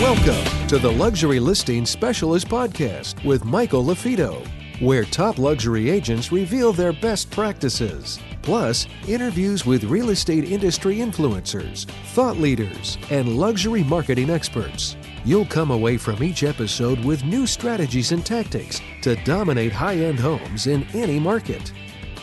Welcome to the Luxury Listing Specialist Podcast with Michael LaFido, where top luxury agents reveal their best practices, plus interviews with real estate industry influencers, thought leaders, and luxury marketing experts. You'll come away from each episode with new strategies and tactics to dominate high-end homes in any market.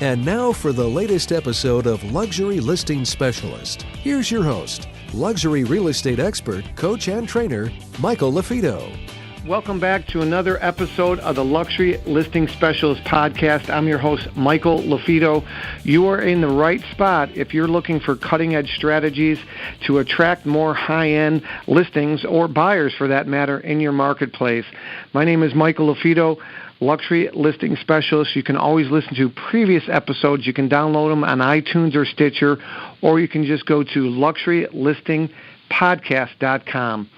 And now for the latest episode of Luxury Listing Specialist. Here's your host, luxury real estate expert, coach, and trainer, Michael LaFido. Welcome back to another episode of the Luxury Listing Specialist Podcast. I'm your host, Michael LaFido. You are in the right spot if you're looking for cutting-edge strategies to attract more high-end listings or buyers, for that matter, in your marketplace. My name is Michael LaFido, Luxury Listing Specialist. You can always listen to previous episodes. You can download them on iTunes or Stitcher, or you can just go to luxurylistingpodcast.com.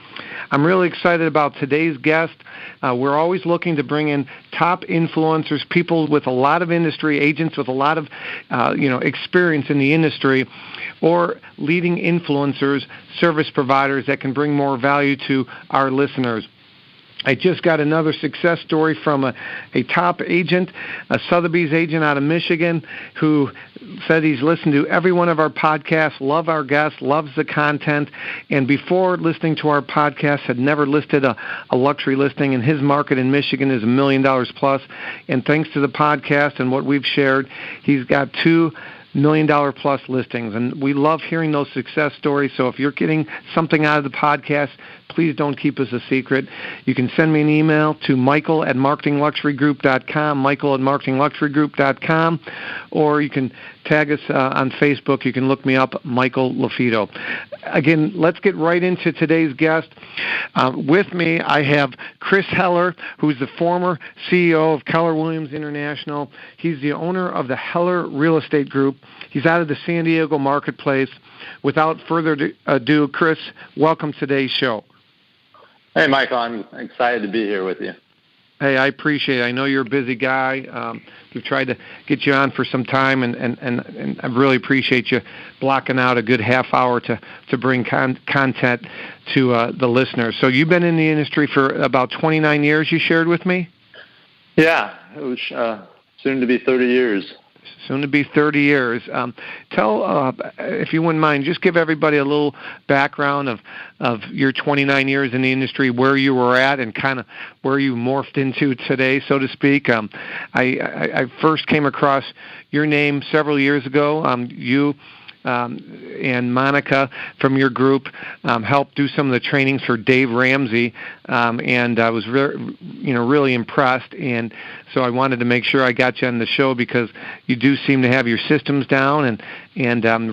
I'm really excited about today's guest. We're always looking to bring in top influencers, people with a lot of industry, agents with a lot of experience in the industry, or leading influencers, service providers that can bring more value to our listeners. I just got another success story from a top agent, a Sotheby's agent out of Michigan, who said he's listened to every one of our podcasts, love our guests, loves the content, and before listening to our podcast had never listed a luxury listing, and his market in Michigan is $1 million plus. And thanks to the podcast and what we've shared, he's got $2 million plus listings. And we love hearing those success stories. So if you're getting something out of the podcast, please don't keep us a secret. You can send me an email to michael@marketingluxurygroup.com, michael@marketingluxurygroup.com, or you can tag us on Facebook. You can look me up, Michael LaFido. Again, let's get right into today's guest. With me, I have Chris Heller, who's the former CEO of Keller Williams International. He's the owner of the Heller Real Estate Group. He's out of the San Diego marketplace. Without further ado, Chris, welcome to today's show. Hey, Michael, I'm excited to be here with you. Hey, I appreciate it. I know you're a busy guy. We've tried to get you on for some time, and I really appreciate you blocking out a good half hour to bring content to the listeners. So you've been in the industry for about 29 years, you shared with me? Yeah, it was soon to be 30 years. Soon to be 30 years. Tell, if you wouldn't mind, just give everybody a little background of your 29 years in the industry, where you were at, and kind of where you morphed into today, so to speak. I first came across your name several years ago. You and Monica from your group helped do some of the trainings for Dave Ramsey, and I was really impressed. And so I wanted to make sure I got you on the show because you do seem to have your systems down, and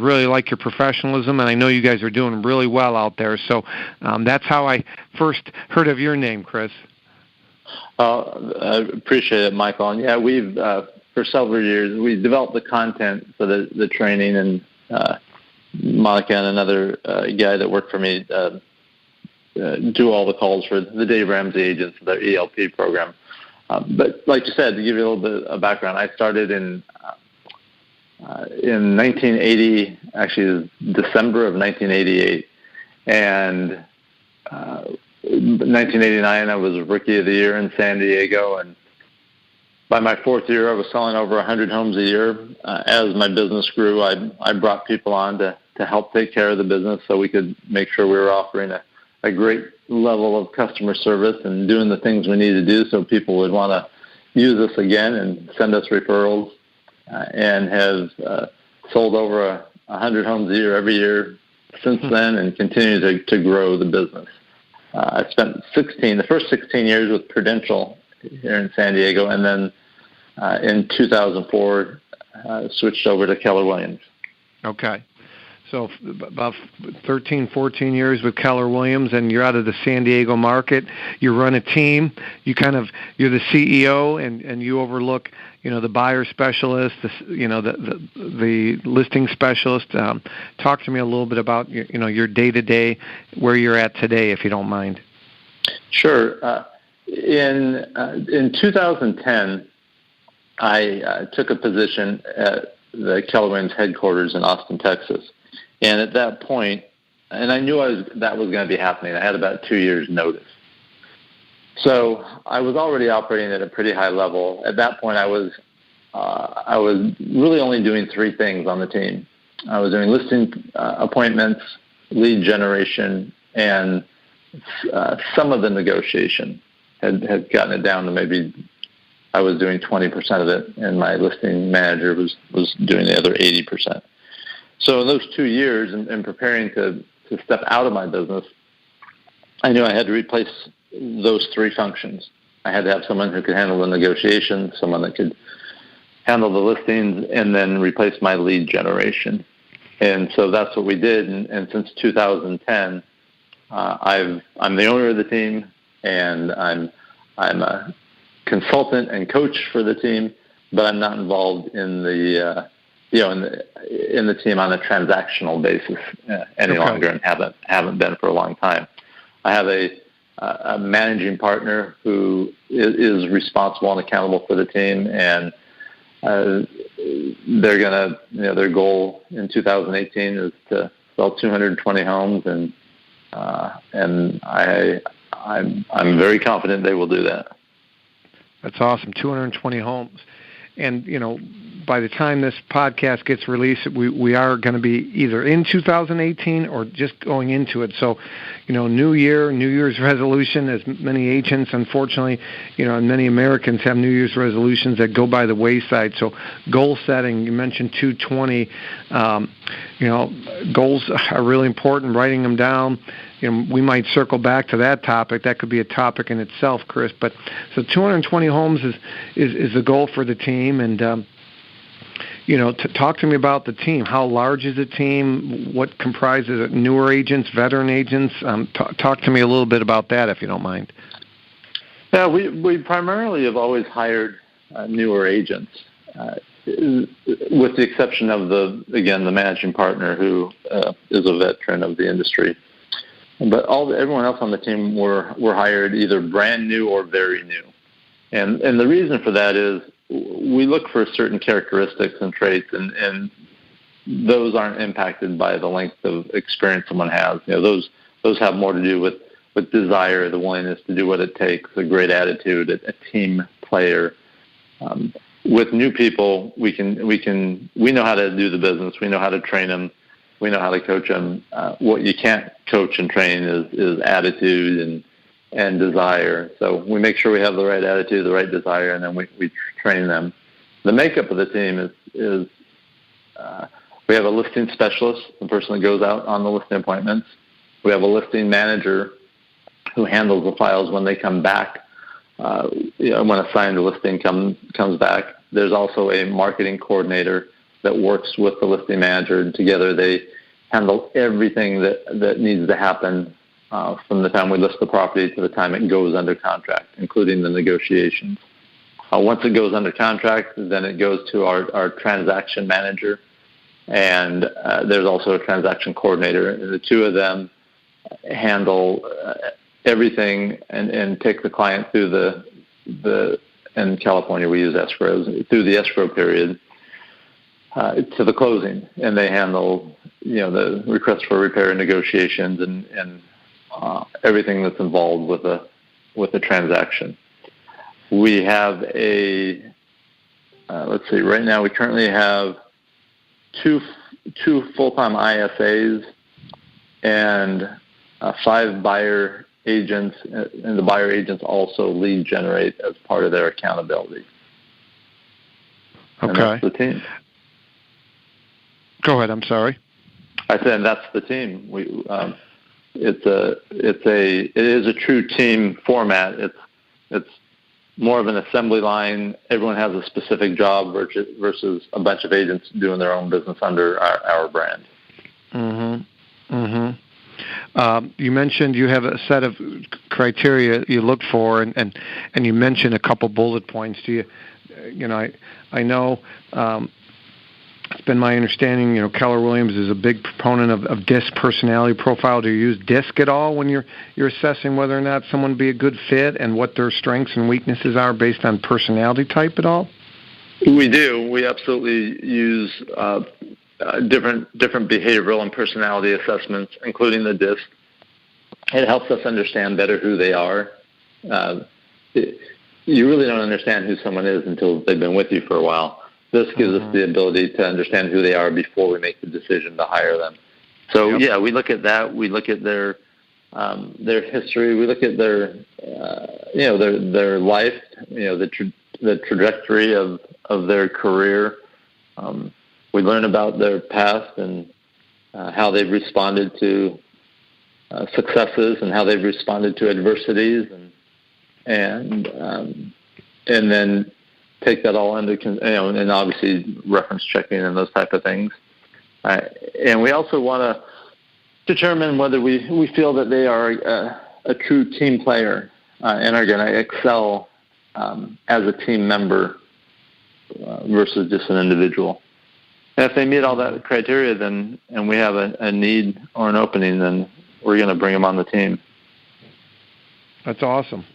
really like your professionalism. And I know you guys are doing really well out there. So that's how I first heard of your name, Chris. I appreciate it, Michael. And yeah, we've for several years we developed the content for the training, and Monica and another guy that worked for me do all the calls for the Dave Ramsey agents, their ELP program. But like you said, to give you a little bit of background, I started in 1980, actually December of 1988, and 1989 I was Rookie of the Year in San Diego, and by my fourth year, I was selling over 100 homes a year. As my business grew, I brought people on to help take care of the business so we could make sure we were offering a great level of customer service and doing the things we need to do so people would want to use us again and send us referrals, and have sold over 100 homes a year every year since then, and continue to grow the business. I spent the first 16 years with Prudential here in San Diego, and then in 2004 switched over to Keller Williams. Okay. So about 13, 14 years with Keller Williams, and you're out of the San Diego market. You run a team. You're the CEO, and you overlook, the buyer specialist, the listing specialist. Talk to me a little bit about your day-to-day, where you're at today, if you don't mind. Sure. In 2010, I took a position at the Keller Williams headquarters in Austin, Texas. And at that point, I knew that was going to be happening. I had about 2 years' notice. So I was already operating at a pretty high level. At that point, I was really only doing 3 things on the team. I was doing listing appointments, lead generation, and some of the negotiation. Had gotten it down to maybe I was doing 20% of it, and my listing manager was doing the other 80%. So in those 2 years, and preparing to step out of my business, I knew I had to replace those 3 functions. I had to have someone who could handle the negotiations, someone that could handle the listings, and then replace my lead generation. And so that's what we did. And since 2010, I'm the owner of the team, and I'm a consultant and coach for the team, but I'm not involved in the in the team on a transactional basis any longer, and haven't been for a long time. I have a managing partner who is responsible and accountable for the team, and they're gonna, their goal in 2018 is to sell 220 homes, and I'm very confident they will do that. That's awesome, 220 homes. And, by the time this podcast gets released, we are going to be either in 2018 or just going into it. So, New Year, New Year's resolution, as many agents, unfortunately, and many Americans have New Year's resolutions that go by the wayside. So goal setting, you mentioned 220, goals are really important, writing them down. We might circle back to that topic. That could be a topic in itself, Chris. But so 220 homes is the goal for the team. And, talk to me about the team. How large is the team? What comprises it? Newer agents, veteran agents? Talk to me a little bit about that, if you don't mind. Yeah, we primarily have always hired newer agents, with the exception of the managing partner, who is a veteran of the industry. But everyone else on the team were hired either brand new or very new. And the reason for that is we look for certain characteristics and traits, and those aren't impacted by the length of experience someone has. Those have more to do with desire, the willingness to do what it takes, a great attitude, a team player. With new people, we know how to do the business. We know how to train them. We know how to coach them. What you can't coach and train is attitude and desire. So we make sure we have the right attitude, the right desire, and then we train them. The makeup of the team is we have a listing specialist, the person that goes out on the listing appointments. We have a listing manager who handles the files when they come back, when a signed listing comes back. There's also a marketing coordinator that works with the listing manager, and together they handle everything that needs to happen from the time we list the property to the time it goes under contract, including the negotiations. Once it goes under contract, then it goes to our transaction manager, and there's also a transaction coordinator. The two of them handle everything and take the client through the in California we use escrows, through the escrow period to the closing, and they handle the request for repair and negotiations and everything that's involved with the transaction. We have right now we currently have two full-time ISAs and 5 buyer agents, and the buyer agents also lead generate as part of their accountability. Okay. And that's the team. Go ahead. I'm sorry. I said that's the team. It is a true team format. It's more of an assembly line. Everyone has a specific job versus a bunch of agents doing their own business under our brand. Mm-hmm. Mm-hmm. You mentioned you have a set of criteria you look for, and you mentioned a couple bullet points. I know. It's been my understanding, Keller Williams is a big proponent of DISC personality profile. Do you use DISC at all when you're assessing whether or not someone would be a good fit and what their strengths and weaknesses are based on personality type at all? We do. We absolutely use different behavioral and personality assessments, including the DISC. It helps us understand better who they are. You really don't understand who someone is until they've been with you for a while. This gives us the ability to understand who they are before we make the decision to hire them. So yeah, we look at that. We look at their history. We look at their their life. The trajectory of their career. We learn about their past and how they've responded to successes and how they've responded to adversities, and then take that all into and obviously reference checking and those type of things. And we also want to determine whether we feel that they are a true team player and are going to excel as a team member versus just an individual. And if they meet all that criteria, then and we have a need or an opening, then we're going to bring them on the team. That's awesome.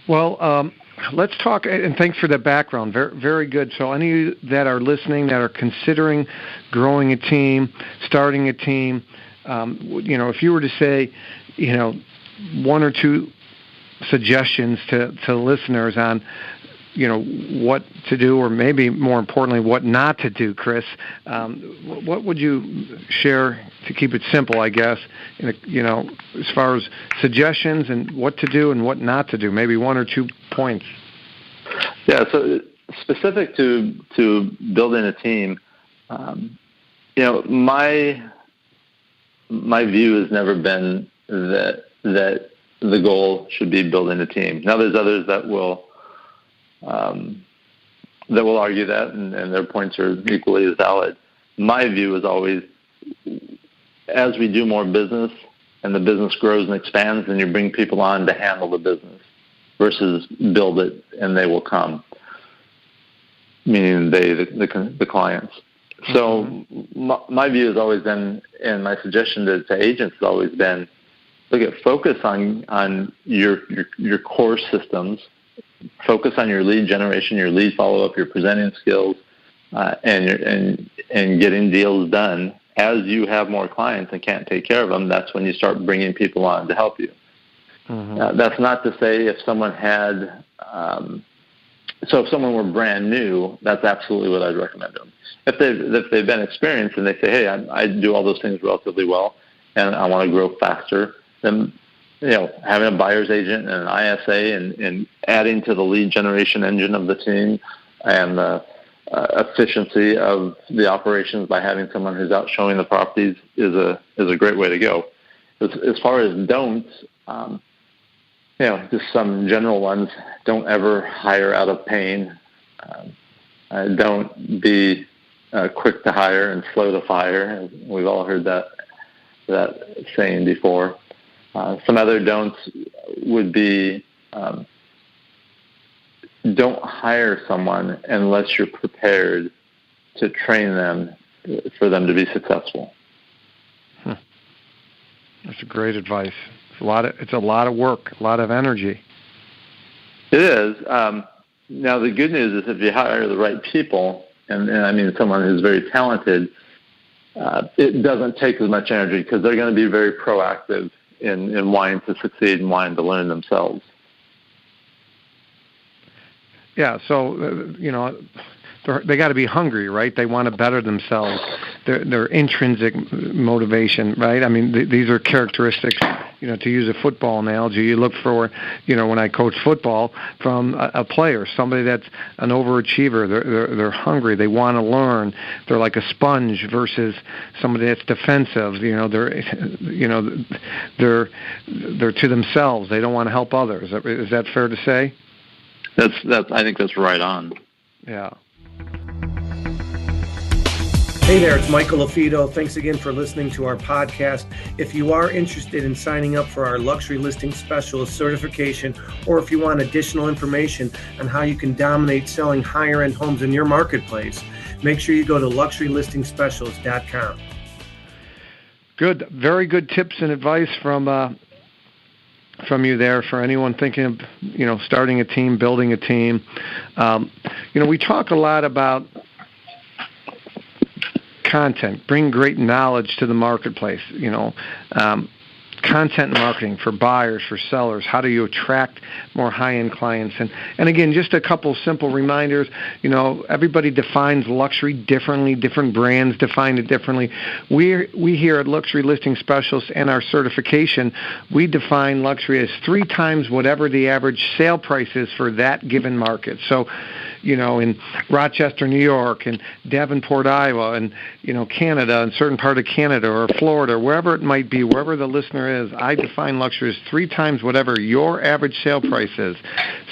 Well, let's talk, and thanks for the background. Very, very good. So any of you that are listening that are considering growing a team, starting a team, if you were to say, one or two suggestions to listeners on, what to do, or maybe more importantly, what not to do, Chris, what would you share to keep it simple, I guess, as far as suggestions and what to do and what not to do, maybe one or 2 points? Yeah, so specific to building a team, my view has never been that the goal should be building a team. Now, there's others that will argue that, and their points are equally as valid. My view is always, as we do more business and the business grows and expands, then you bring people on to handle the business versus build it and they will come, meaning the clients. So my view has always been, and my suggestion to agents has always been, focus on your core systems. Focus on your lead generation, your lead follow-up, your presenting skills, and getting deals done. As you have more clients and can't take care of them, that's when you start bringing people on to help you. That's not to say if someone had, if someone were brand new, that's absolutely what I'd recommend them. If they've been experienced and they say, hey, I do all those things relatively well, and I want to grow faster, then having a buyer's agent and an ISA and adding to the lead generation engine of the team and the efficiency of the operations by having someone who's out showing the properties is a great way to go. As far as don'ts, just some general ones. Don't ever hire out of pain. Don't be quick to hire and slow to fire. We've all heard that saying before. Some other don'ts would be don't hire someone unless you're prepared to train them for them to be successful. That's great advice. It's a lot of work, a lot of energy. It is. Now, the good news is if you hire the right people, and I mean someone who's very talented, it doesn't take as much energy because they're going to be very proactive in wanting to succeed and wanting to learn themselves. Yeah, so, they got to be hungry, right? They want to better themselves. Their intrinsic motivation, right? I mean, these are characteristics, to use a football analogy, you look for, when I coach football, from a player, somebody that's an overachiever. They're hungry. They want to learn. They're like a sponge versus somebody that's defensive. They're to themselves. They don't want to help others. Is that fair to say? I think that's right on. Yeah. Hey there, it's Michael LaFido. Thanks again for listening to our podcast. If you are interested in signing up for our Luxury Listing Specialist certification, or if you want additional information on how you can dominate selling higher-end homes in your marketplace, make sure you go to luxurylistingspecialist.com. Good. Very good tips and advice from you there for anyone thinking of, starting a team, building a team. We talk a lot about content, bring great knowledge to the marketplace, content marketing for buyers, for sellers. How do you attract more high-end clients? And again, just a couple simple reminders. Everybody defines luxury differently. Different brands define it differently. We here at Luxury Listing Specialists and our certification, we define luxury as 3 times whatever the average sale price is for that given market. So, in Rochester, New York, and Davenport, Iowa, and, Canada, and certain part of Canada, or Florida, or wherever it might be, wherever the listener is, I define luxury as 3 times whatever your average sale price is.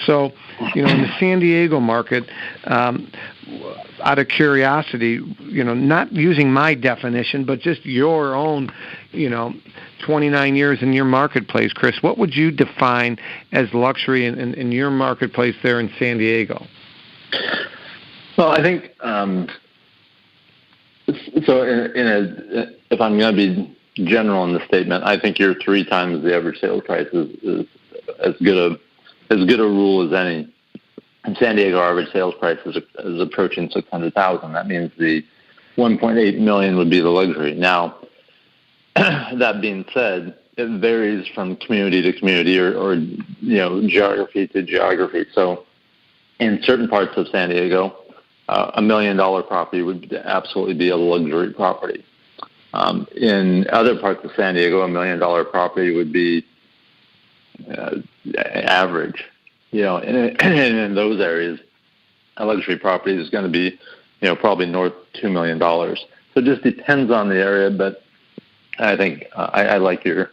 So, in the San Diego market, out of curiosity, not using my definition, but just your own, 29 years in your marketplace, Chris, what would you define as luxury in your marketplace there in San Diego? Well, I think if I'm going to be general in the statement, I think your 3 times the average sales price is as good a rule as any. In San Diego, our average sales price is approaching $600,000. That means the $1.8 million would be the luxury. Now, that being said, it varies from community to community or geography to geography. So, in certain parts of San Diego, $1 million property would absolutely be a luxury property. In other parts of San Diego, $1 million property would be average. And in those areas, a luxury property is going to be, probably north of $2 million. So it just depends on the area, but I think I like your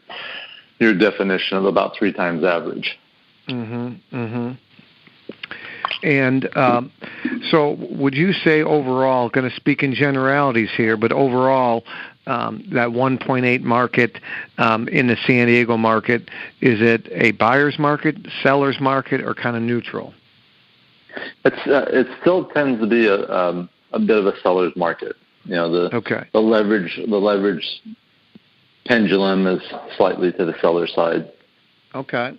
definition of about 3 times average. Mm-hmm. Mm-hmm. And so would you say overall, going to speak in generalities here, but overall, that 1.8 market in the San Diego market, is it a buyer's market, seller's market, or kind of neutral? It still tends to be a bit of a seller's market. The leverage pendulum is slightly to the seller side. Okay.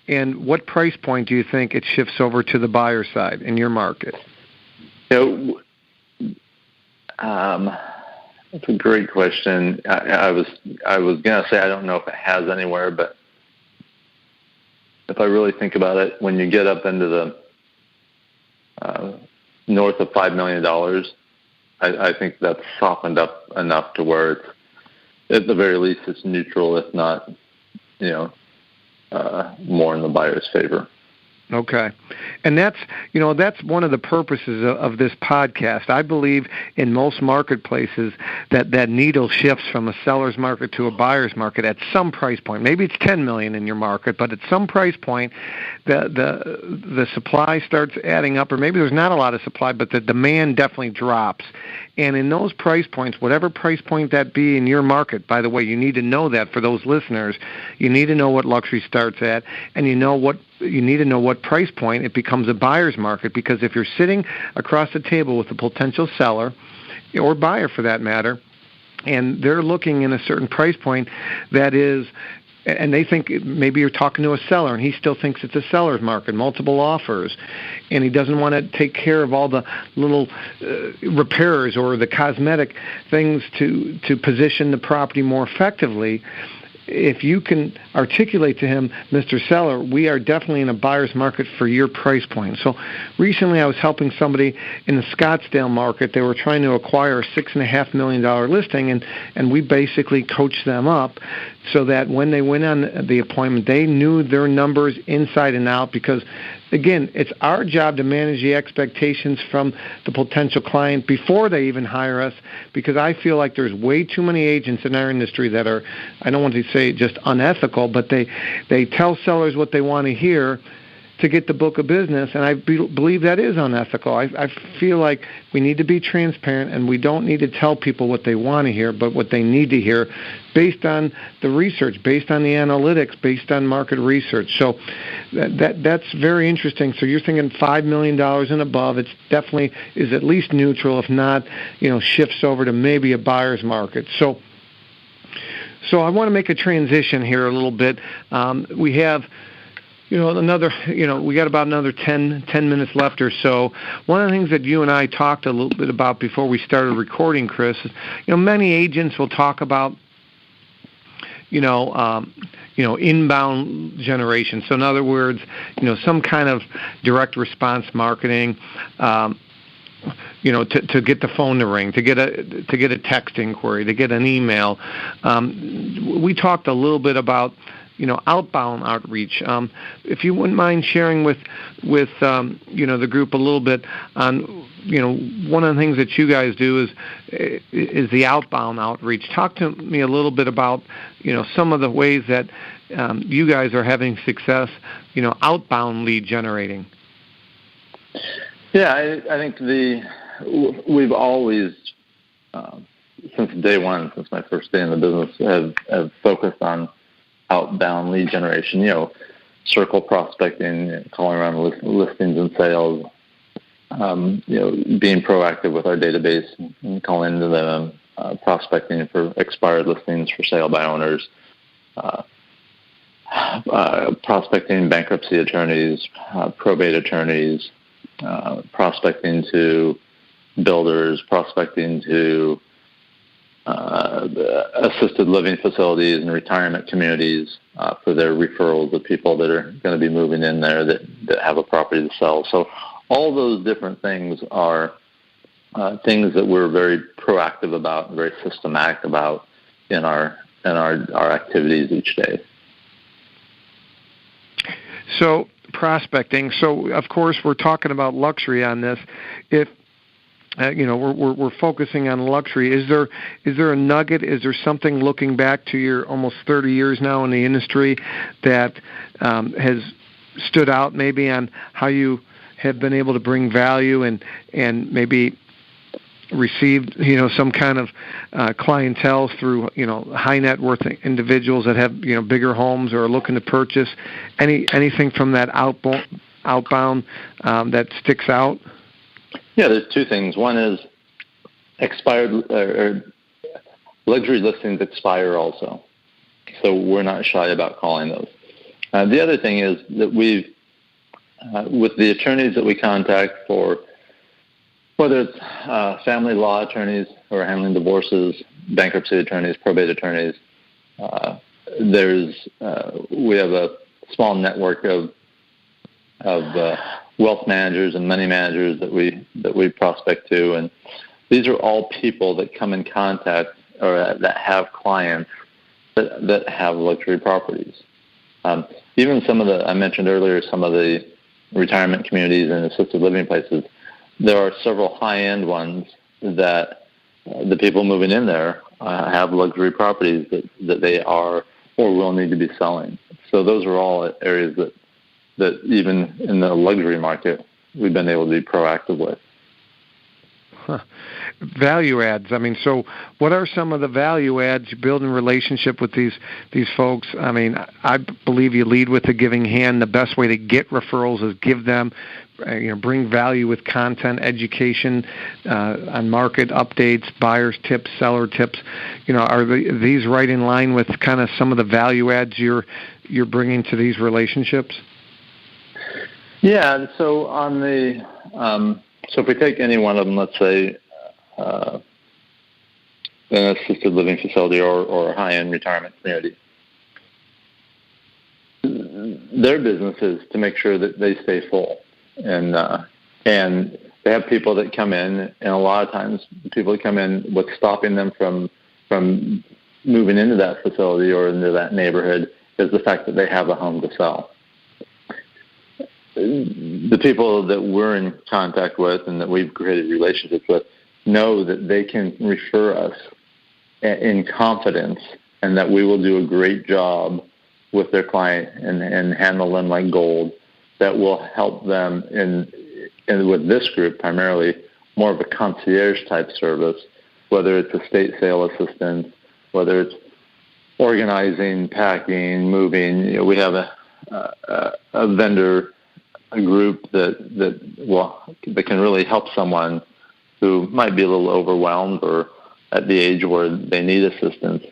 And what price point do you think it shifts over to the buyer side in your market? That's a great question. I was going to say I don't know if it has anywhere, but if I really think about it, when you get up into the north of $5 million, I think that's softened up enough to where it's, at the very least, it's neutral, if not, more in the buyer's favor. Okay. And that's one of the purposes of this podcast. I believe in most marketplaces that needle shifts from a seller's market to a buyer's market at some price point. Maybe it's $10 million in your market, but at some price point, the supply starts adding up, or maybe there's not a lot of supply, but the demand definitely drops. And in those price points, whatever price point that be in your market, by the way, you need to know that for those listeners. You need to know what luxury starts at, and you need to know what price point it becomes a buyer's market, because if you're sitting across the table with a potential seller, or buyer for that matter, and they're looking in a certain price point that is, and they think maybe you're talking to a seller, and he still thinks it's a seller's market, multiple offers, and he doesn't want to take care of all the little repairs or the cosmetic things to position the property more effectively. If you can articulate to him, Mr. Seller, we are definitely in a buyer's market for your price point. So recently I was helping somebody in the Scottsdale market. They were trying to acquire a $6.5 million listing, and we basically coached them up so that when they went on the appointment, they knew their numbers inside and out, because again, it's our job to manage the expectations from the potential client before they even hire us, because I feel like there's way too many agents in our industry that are, I don't want to say just unethical, but they tell sellers what they want to hear to get the book of business, and I believe that is unethical. I feel like we need to be transparent, and we don't need to tell people what they want to hear, but what they need to hear based on the research, based on the analytics, based on market research. So that's very interesting. So you're thinking $5 million and above. It's definitely is at least neutral, if not, shifts over to maybe a buyer's market. So I want to make a transition here a little bit. We have We got about another 10 minutes left or so. One of the things that you and I talked a little bit about before we started recording, Chris, is, many agents will talk about, inbound generation. So in other words, some kind of direct response marketing, to get the phone to ring, to get a text inquiry, to get an email. We talked a little bit about outbound outreach. If you wouldn't mind sharing with the group a little bit on one of the things that you guys do is the outbound outreach. Talk to me a little bit about some of the ways that you guys are having success outbound lead generating. Yeah, I think we've always since day one, since my first day in the business, have focused on outbound lead generation, circle prospecting, calling around listings and sales, being proactive with our database and calling into them, prospecting for expired listings for sale by owners, prospecting bankruptcy attorneys, probate attorneys, prospecting to builders, prospecting to assisted living facilities and retirement communities for their referrals of people that are going to be moving in there that have a property to sell. So all those different things are things that we're very proactive about, very systematic about in our activities each day. So prospecting. So of course we're talking about luxury on this. If we're focusing on luxury. Is there a nugget? Is there something looking back to your almost 30 years now in the industry that has stood out maybe on how you have been able to bring value and maybe received some kind of clientele through high net worth individuals that have bigger homes or are looking to purchase? Anything from that outbound that sticks out? Yeah, there's two things. One is expired or luxury listings expire also, so we're not shy about calling those. The other thing is that we've, with the attorneys that we contact for, whether it's family law attorneys who are handling divorces, bankruptcy attorneys, probate attorneys, we have a small network of wealth managers and money managers that we prospect to, and these are all people that come in contact or that have clients that have luxury properties. Even some of I mentioned earlier, some of the retirement communities and assisted living places, there are several high-end ones that the people moving in there have luxury properties that they are or will need to be selling. So those are all areas that even in the luxury market, we've been able to be proactive with. Value adds. I mean, so what are some of the value adds? You build in relationship with these folks. I mean, I believe you lead with a giving hand. The best way to get referrals is give them, bring value with content, education on market updates, buyers tips, seller tips. Are these right in line with kind of some of the value adds you're bringing to these relationships? Yeah. So on the so if we take any one of them, let's say an assisted living facility or a high-end retirement community, their business is to make sure that they stay full, and they have people that come in, and a lot of times people that come in, what's stopping them from moving into that facility or into that neighborhood is the fact that they have a home to sell. The people that we're in contact with and that we've created relationships with know that they can refer us in confidence and that we will do a great job with their client and handle them like gold, that will help them in with this group primarily more of a concierge type service, whether it's estate sale assistance, whether it's organizing, packing, moving. We have a vendor group that can really help someone who might be a little overwhelmed or at the age where they need assistance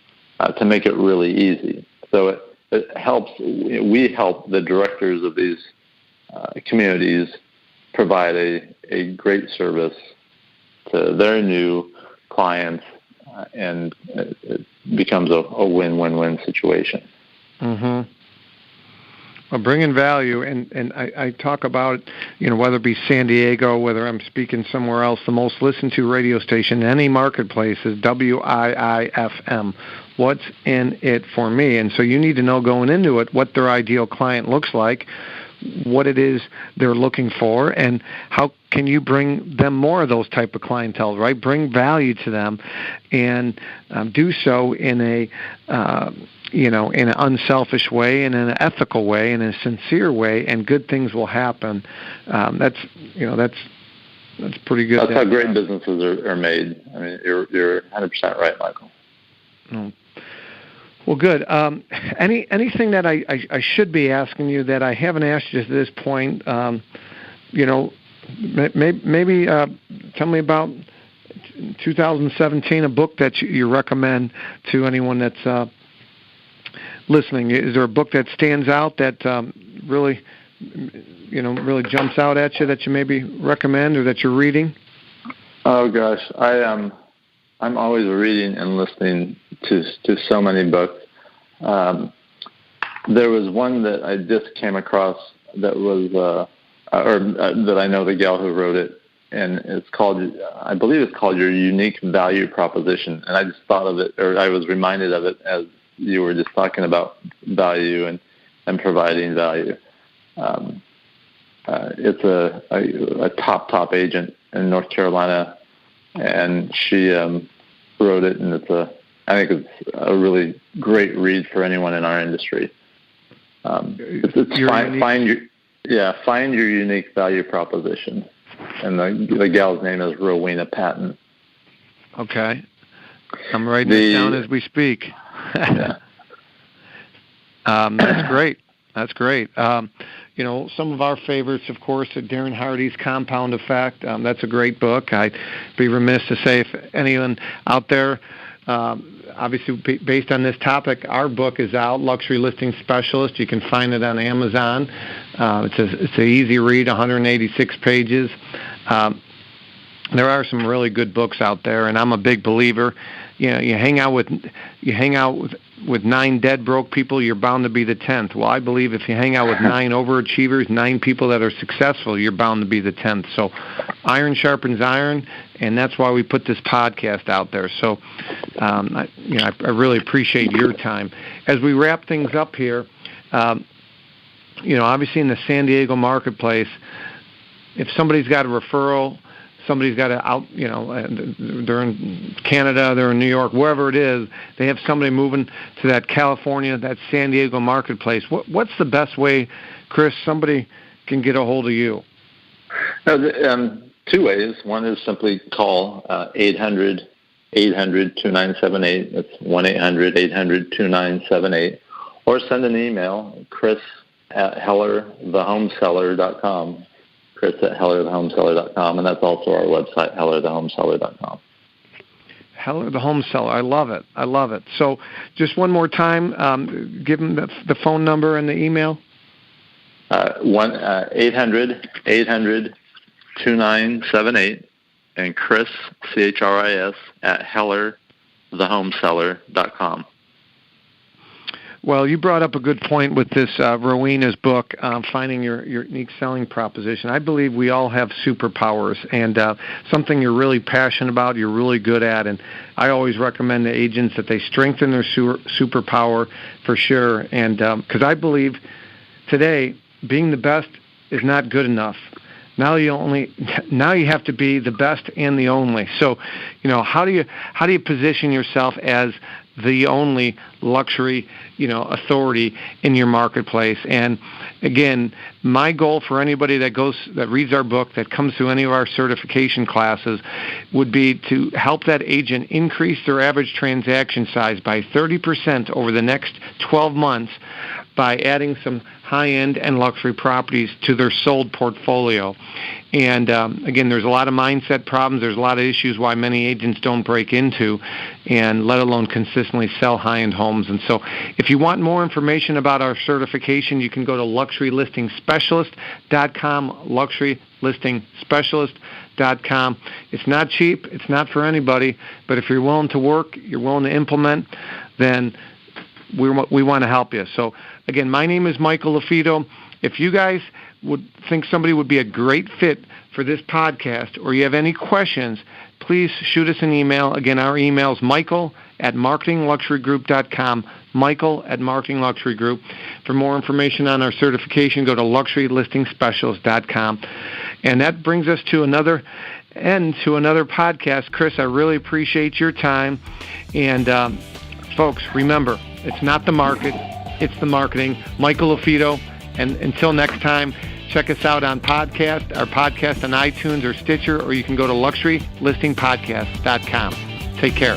to make it really easy. So it helps. We help the directors of these communities provide a great service to their new clients, and it becomes a win-win-win situation. Mm-hmm. Well, bringing value, and I talk about, whether it be San Diego, whether I'm speaking somewhere else, the most listened to radio station in any marketplace is WIIFM. What's in it for me? And so you need to know going into it what their ideal client looks like, what it is they're looking for, and how can you bring them more of those type of clientele, right? Bring value to them, and do so in in an unselfish way, and in an ethical way, in a sincere way, and good things will happen. That's pretty good. That's how great businesses are made. I mean, you're 100% right, Michael. Oh. Well, good. Anything that I should be asking you that I haven't asked you at this point? Maybe tell me about 2017, a book that you recommend to anyone that's listening. Is there a book that stands out that really jumps out at you that you maybe recommend or that you're reading? Oh gosh, I'm always reading and listening to so many books. There was one that I just came across that was, that I know the gal who wrote it, and I believe it's called Your Unique Value Proposition. And I just thought of it, or I was reminded of it as you were just talking about value and providing value. It's a top agent in North Carolina, and she wrote it, and I think it's a really great read for anyone in our industry. Find your unique value proposition, and the gal's name is Rowena Patton. Okay, I'm writing this down as we speak. Yeah. That's great. That's great. Some of our favorites, of course, are Darren Hardy's Compound Effect. That's a great book. I'd be remiss to say if anyone out there, obviously based on this topic, our book is out, Luxury Listing Specialist. You can find it on Amazon. It's an easy read, 186 pages. There are some really good books out there, and I'm a big believer. You hang out with 9 dead broke people, you're bound to be the 10th. Well, I believe if you hang out with 9 overachievers, 9 people that are successful, you're bound to be the 10th. So iron sharpens iron, and that's why we put this podcast out there. So I really appreciate your time. As we wrap things up here, obviously in the San Diego marketplace, if somebody's got a referral, somebody's got they're in Canada, they're in New York, wherever it is, they have somebody moving to that California, that San Diego marketplace. What's the best way, Chris, somebody can get a hold of you? 2 ways. One is simply call 800-2978. That's 1-800-800-2978. Or send an email, chris@hellerthehomeseller.com. chris@hellerthehomeseller.com, and that's also our website, hellerthehomeseller.com. Heller the Home Seller. I love it. So just one more time, give them the phone number and the email. 800-800-2978, and Chris, CHRIS, @hellerthehomeseller.com. Well, you brought up a good point with this Rowena's book, Finding Your Unique Selling Proposition. I believe we all have superpowers, and something you're really passionate about, you're really good at, and I always recommend to agents that they strengthen their superpower for sure, and because I believe today being the best is not good enough. Now you have to be the best and the only. So, how do you position yourself as the only luxury, authority in your marketplace? And again, my goal for anybody that reads our book, that comes through any of our certification classes, would be to help that agent increase their average transaction size by 30% over the next 12 months, by adding some high-end and luxury properties to their sold portfolio. And again, there's a lot of mindset problems. There's a lot of issues why many agents don't break into and let alone consistently sell high-end homes. And so if you want more information about our certification, you can go to luxurylistingspecialist.com, luxurylistingspecialist.com. It's not cheap. It's not for anybody. But if you're willing to work, you're willing to implement, then we want to help you. So again, my name is Michael LaFido. If you guys would think somebody would be a great fit for this podcast, or you have any questions, please shoot us an email. Again, our email is michael@marketingluxurygroup.com, michael@marketingluxurygroup. For more information on our certification, go to luxurylistingspecialist.com. And that brings us to another podcast. Chris, I really appreciate your time. And folks, remember, it's not the market, it's the marketing. Michael LaFido. And until next time, check us out on our podcast on iTunes or Stitcher, or you can go to luxurylistingpodcast.com. Take care.